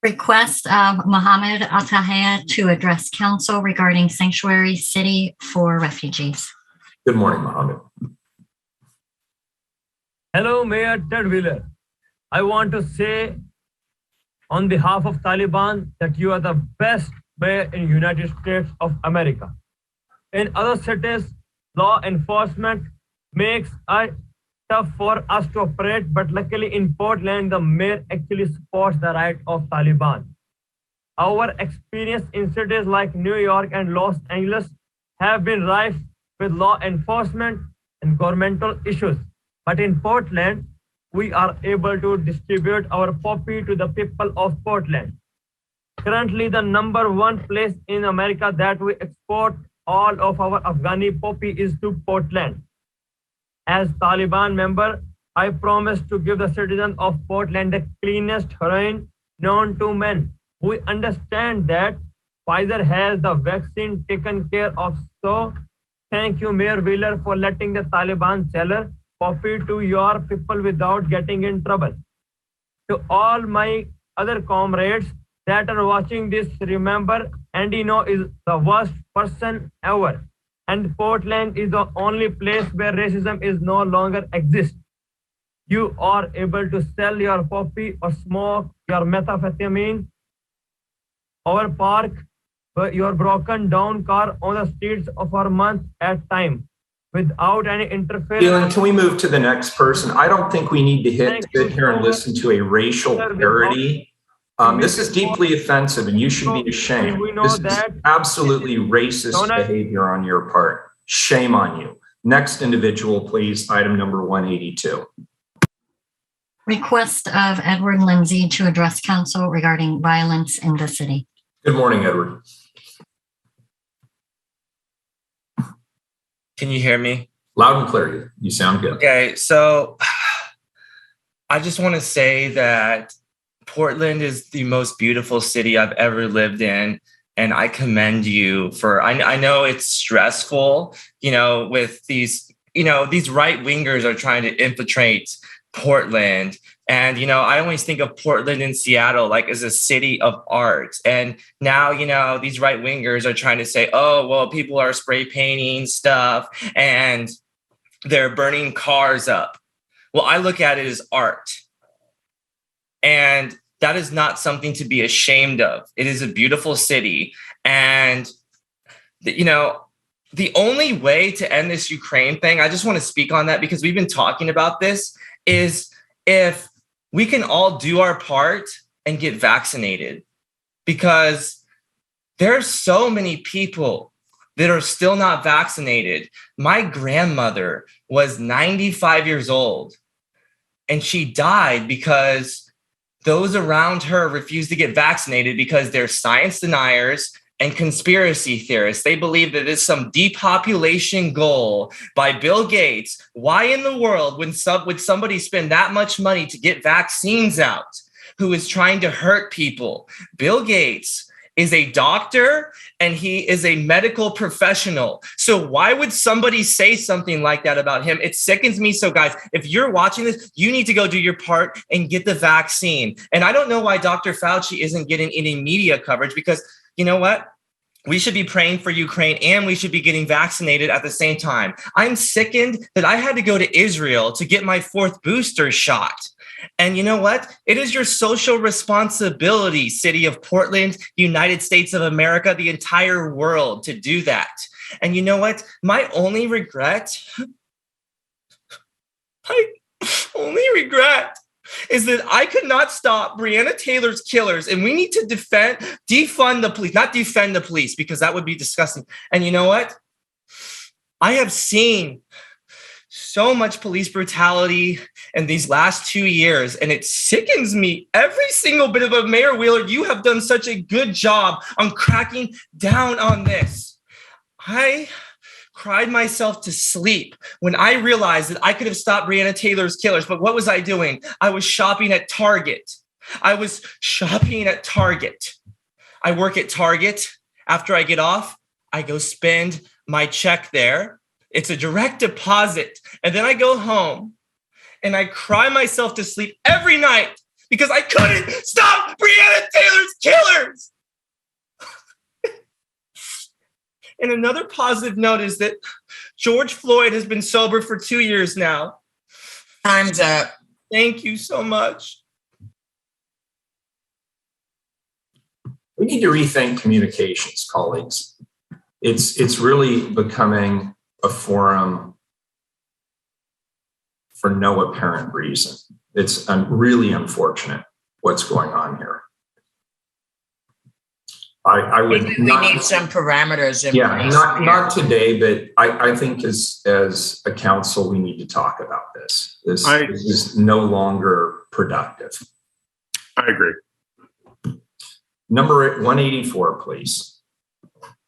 Request of Mohammed Atahaya to address council regarding sanctuary city for refugees. Good morning, Mohammed. Hello, Mayor Ted Wheeler. I want to say on behalf of Taliban that you are the best mayor in United States of America. In other cities, law enforcement makes it tough for us to operate, but luckily in Portland, the mayor actually supports the right of Taliban. Our experience in cities like New York and Los Angeles have been rife with law enforcement and governmental issues. But in Portland, we are able to distribute our poppy to the people of Portland. Currently, the number one place in America that we export all of our Afghani poppy is to Portland. As Taliban member, I promise to give the citizens of Portland the cleanest heroin known to men. We understand that Pfizer has the vaccine taken care of. So thank you, Mayor Wheeler, for letting the Taliban seller poppy to your people without getting in trouble. To all my other comrades that are watching this, remember, Andino is the worst person ever. And Portland is the only place where racism is no longer exists. You are able to sell your poppy or smoke your methamphetamine or park your broken down car on the streets of our month at time without any interference. Dylan, can we move to the next person? I don't think we need to sit here and listen to a racial parody. This is deeply offensive and you should be ashamed. This is absolutely racist behavior on your part. Shame on you. Next individual, please. Item number 182. Request of Edward Lindsay to address council regarding violence in the city. Good morning, Edward. Can you hear me? Loud and clear. You sound good. Okay, so I just want to say that Portland is the most beautiful city I've ever lived in. And I commend you for, I know it's stressful, with these right wingers are trying to infiltrate Portland. And, I always think of Portland and Seattle like as a city of art. And now, these right wingers are trying to say, oh, well, people are spray painting stuff and they're burning cars up. Well, I look at it as art. And that is not something to be ashamed of. It is a beautiful city. And, the only way to end this Ukraine thing, I just want to speak on that because we've been talking about this, is if we can all do our part and get vaccinated. Because there's so many people that are still not vaccinated. My grandmother was 95 years old and she died because those around her refuse to get vaccinated because they're science deniers and conspiracy theorists. They believe that it's some depopulation goal by Bill Gates. Why in the world would somebody spend that much money to get vaccines out who is trying to hurt people? Bill Gates is a doctor and he is a medical professional. So why would somebody say something like that about him? It sickens me. So guys, if you're watching this, you need to go do your part and get the vaccine. And I don't know why Dr. Fauci isn't getting any media coverage because you know what? We should be praying for Ukraine and we should be getting vaccinated at the same time. I'm sickened that I had to go to Israel to get my 4th booster shot. And you know what? It is your social responsibility, city of Portland, United States of America, the entire world to do that. And you know what? My only regret is that I could not stop Breonna Taylor's killers. And we need to defund the police, not defend the police, because that would be disgusting. And you know what? I have seen so much police brutality in these last 2 years, and it sickens me every single bit of it. Mayor Wheeler, you have done such a good job on cracking down on this. I cried myself to sleep when I realized that I could have stopped Breonna Taylor's killers. But what was I doing? I was shopping at Target. I work at Target. After I get off, I go spend my check there. It's a direct deposit. And then I go home and I cry myself to sleep every night because I couldn't stop Breonna Taylor's And another positive note is that George Floyd has been sober for 2 years now. Time's up. Thank you so much. We need to rethink communications, colleagues. It's really becoming a forum for no apparent reason. It's really unfortunate what's going on here. I would Maybe we need some parameters in yeah, place. not today, but I think as a council, we need to talk about this. This is no longer productive. I agree. Number 184, please.